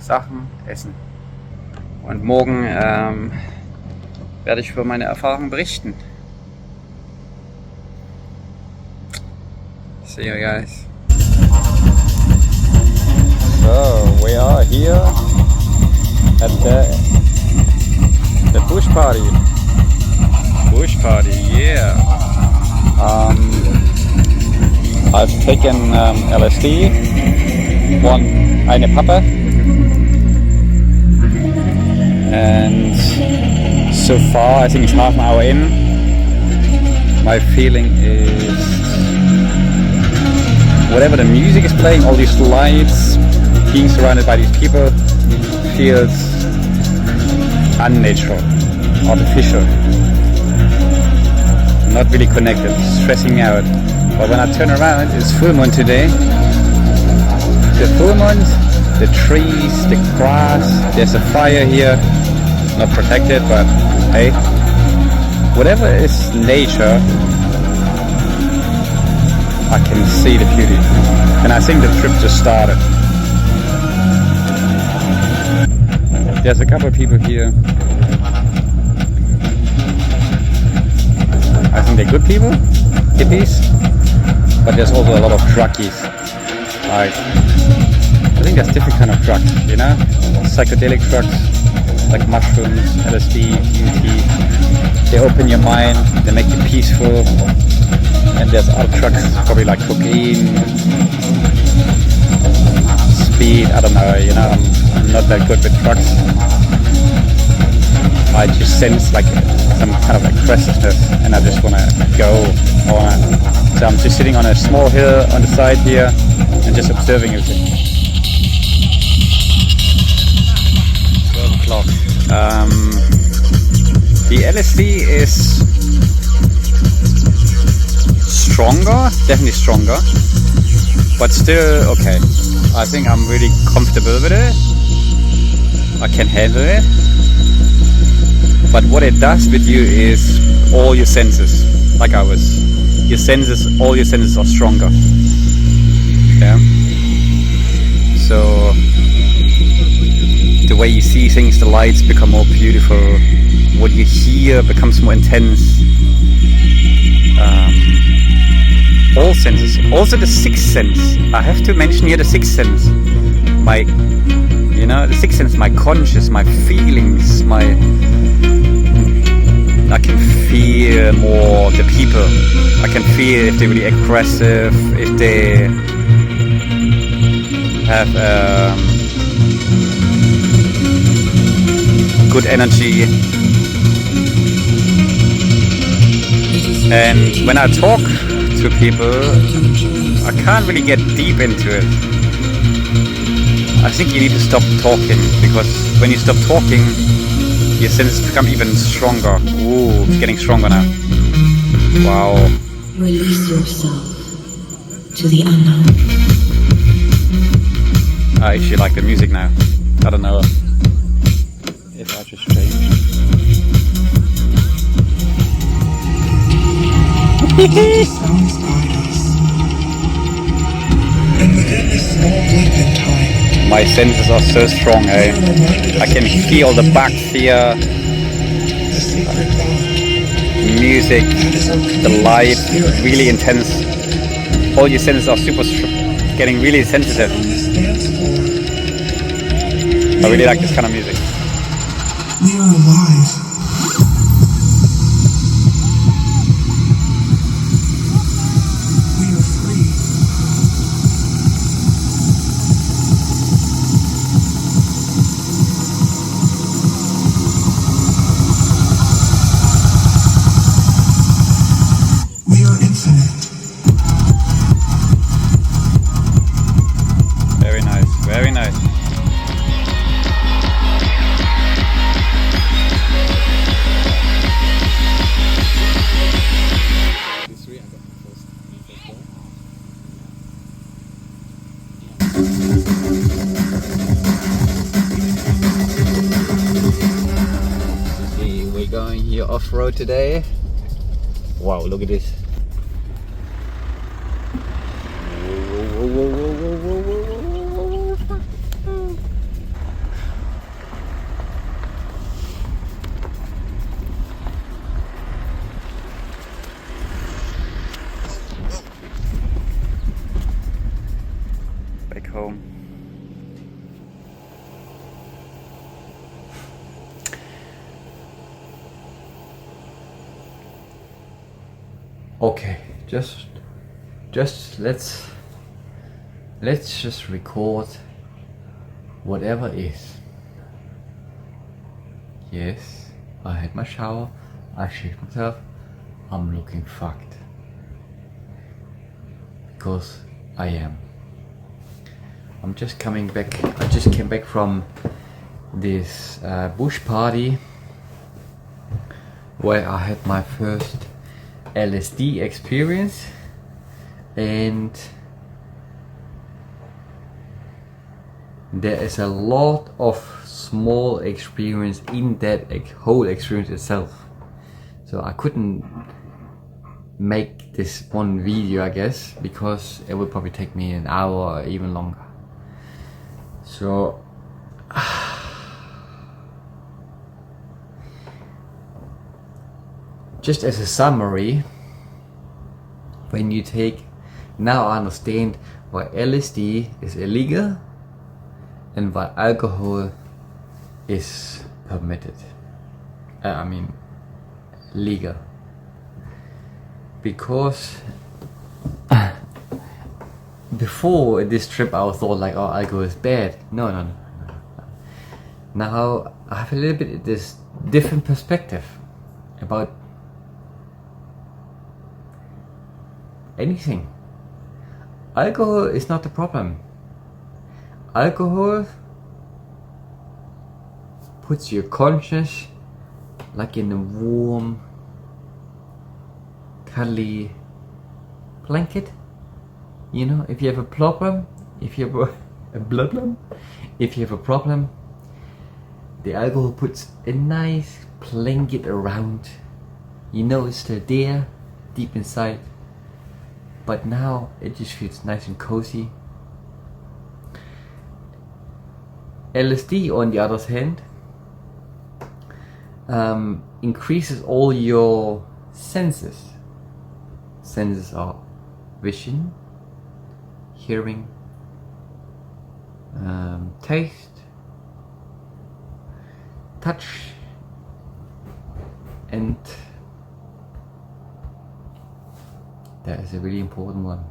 Sachen essen. Und morgen werde ich über meine Erfahrungen berichten. See you guys. So we are here at the bush party. Bush party, yeah. I've taken LSD, eine Pappe, and so far I think it's half an hour in. My feeling is whatever the music is playing, all these lights, being surrounded by these people, feels unnatural, artificial, not really connected, stressing me out. But when I turn around, it's full moon today. The full moon, the trees, the grass, there's a fire here, not protected, but hey, whatever is nature, I can see the beauty. And I think the trip just started. There's a couple of people here. I think they're good people, hippies, but there's also a lot of druggies. Like, I think there's different kind of drugs, you know? Psychedelic drugs, like mushrooms, LSD, DMT. They open your mind, they make you peaceful. And there's other drugs, probably like cocaine, speed, I don't know, you know, I'm not that good with drugs. I just sense like some kind of aggressiveness and I just want to go. So I'm just sitting on a small hill on the side here and just observing everything. 12 o'clock. The LSD is stronger, definitely stronger, but still okay. I think I'm really comfortable with it. I can handle it. But what it does with you is all your senses, like all your senses are stronger. Yeah. So the way you see things, the lights become more beautiful. What you hear becomes more intense. All senses, also the sixth sense. I have to mention here the sixth sense. The sixth sense, my conscious, my feelings, I can feel more the people. I can feel if they're really aggressive, if they have good energy. And when I talk to people, I can't really get deep into it. I think you need to stop talking, because when you stop talking, your senses become even stronger. Ooh, it's getting stronger now. Wow. Release yourself to the unknown. I actually like the music now. I don't know if I just changed. My senses are so strong, eh? I can feel the bugs here, music, the light, really intense. All your senses are getting really sensitive. I really like this kind of music. We are alive. Very nice. See, we're going here off-road today. Wow, look at this. Okay, just let's just record whatever is. Yes, I had my shower, I shaved myself, I'm looking fucked. Because I am. I'm just coming back, I just came back from this bush party where I had my first LSD experience, and there is a lot of small experience in that whole experience itself. So I couldn't make this one video, I guess, because it would probably take me an hour or even longer. So just as a summary, when you take, now I understand why LSD is illegal and why alcohol is permitted. I mean, legal. Because before this trip I thought like, oh, alcohol is bad. No. Now I have a little bit this different perspective about anything. Alcohol is not the problem. Alcohol puts your conscience like in a warm, cuddly blanket. You know, if you have a problem, if you have a problem, the alcohol puts a nice blanket around. You know it's still there, deep inside, but now it just feels nice and cozy. LSD, on the other hand, increases all your senses. Senses are vision, hearing, taste, touch, and that is a really important one.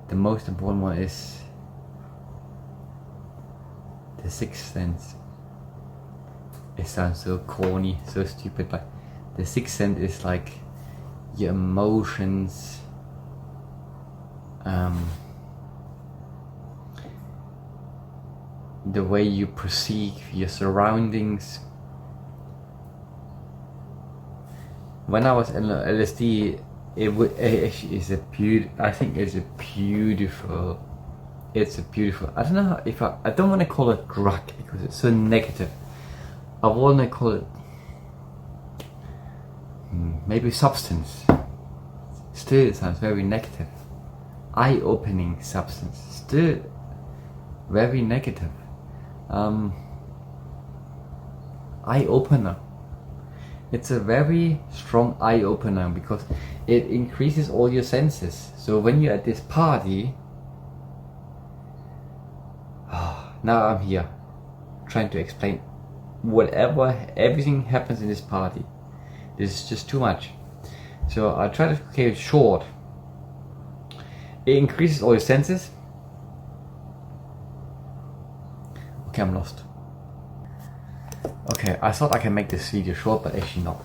The most important one is the sixth sense. It sounds so corny, so stupid, but the sixth sense is like your emotions, the way you perceive your surroundings. When I was in LSD, actually is a beautiful. I think it's a beautiful. It's a beautiful. I don't know if I don't want to call it drug because it's so negative. I want to call it maybe substance. Still, it sounds very negative. Eye-opening substance. Still very negative. Eye-opener. It's a very strong eye-opener because it increases all your senses. So when you're at this party, now I'm here trying to explain everything happens in this party. This is just too much. So I try to keep it short. It increases all your senses. Okay, I'm lost. Okay, I thought I can make this video short, but actually not.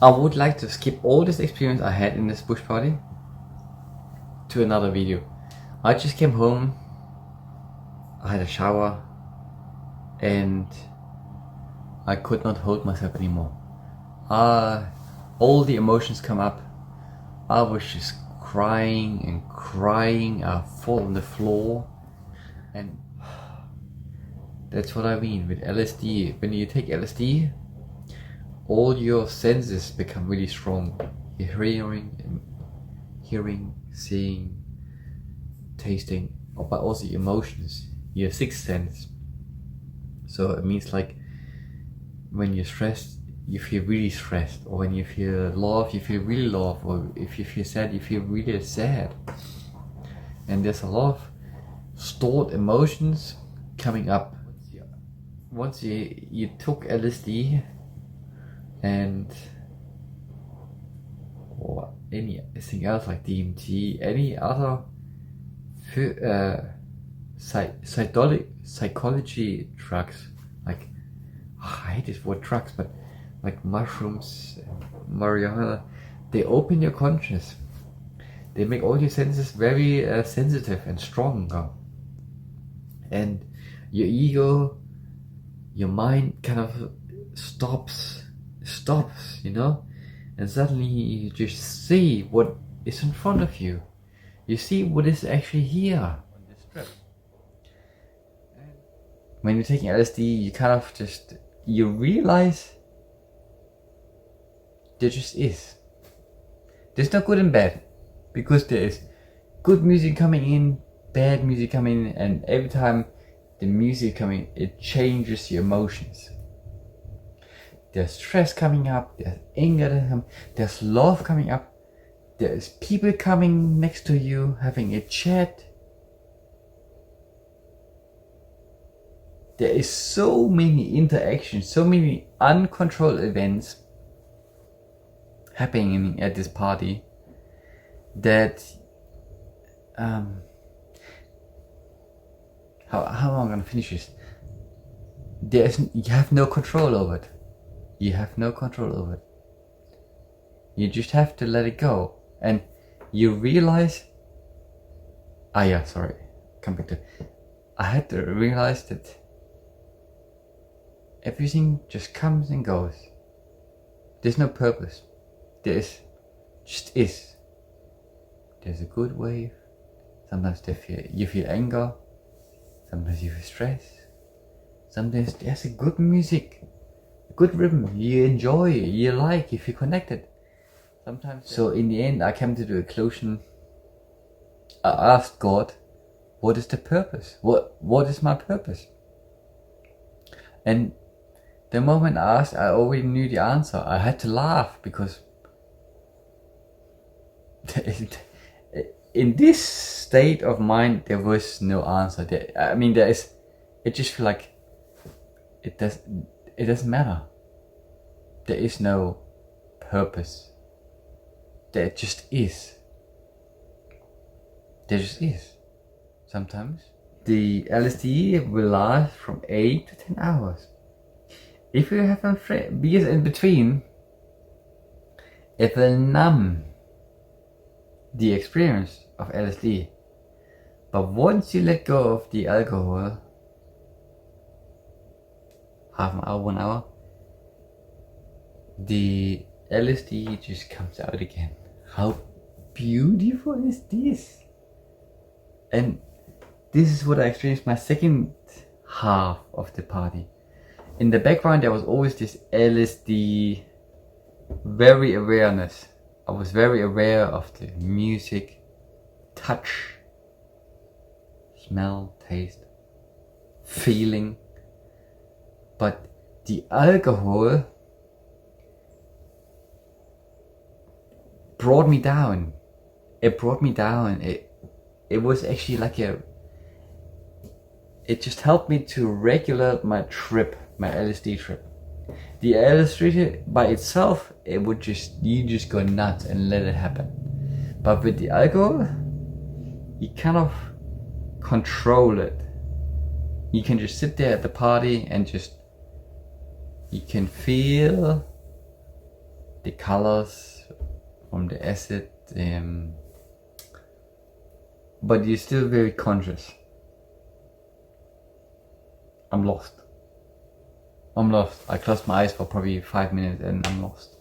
I would like to skip all this experience I had in this bush party to another video. I just came home, I had a shower, and I could not hold myself anymore. All the emotions come up. I was just crying and crying. I fall on the floor, and that's what I mean with LSD. When you take LSD, all your senses become really strong. Your hearing, seeing, tasting, but also your emotions, your sixth sense. So it means like when you're stressed, you feel really stressed, or when you feel love, you feel really love, or if you feel sad, you feel really sad. And there's a lot of stored emotions coming up. Once you took LSD and anything else like DMT, any other psychology drugs, like I hate this word drugs, but like mushrooms, marijuana, they open your conscious. They make all your senses very sensitive and stronger, and your ego, your mind kind of stops, you know, and suddenly you just see what is in front of you. You see what is actually here on this trip. When you're taking LSD, you kind of just, you realize there just is. There's no good and bad, because there is good music coming in, bad music coming in, and every time the music coming, it changes your emotions. There's stress coming up, there's anger, there's love coming up, there's people coming next to you, having a chat. There is so many interactions, so many uncontrolled events happening at this party that how am I gonna finish this? You have no control over it. You have no control over it. You just have to let it go, and you realize. Come back to. I had to realize that everything just comes and goes. There's no purpose. Just is. There's a good wave. Sometimes you feel anger. Sometimes you feel stress. Sometimes there's a good music, a good rhythm. You enjoy, you like, you feel connected. Sometimes. So in the end, I came to the conclusion. I asked God, what is the purpose? What is my purpose? And the moment I asked, I already knew the answer. I had to laugh because in this state of mind, there was no answer. It just feel like it doesn't matter. There is no purpose. There just is. There just is. Sometimes the LSD will last from 8 to 10 hours. If you have a friend, because in between, it will numb the experience of LSD. But once you let go of the alcohol, half an hour, 1 hour, the LSD just comes out again. How beautiful is this? And this is what I experienced my second half of the party. In the background there was always this LSD very awareness. I was very aware of the music, touch, smell, taste, feeling. But the alcohol brought me down. It brought me down. It was actually like it just helped me to regulate my trip, my LSD trip. The LSD by itself, you just go nuts and let it happen. But with the alcohol, you kind of control it. You can just sit there at the party and you can feel the colors from the acid, but you're still very conscious. I'm lost. I closed my eyes for probably 5 minutes and I'm lost.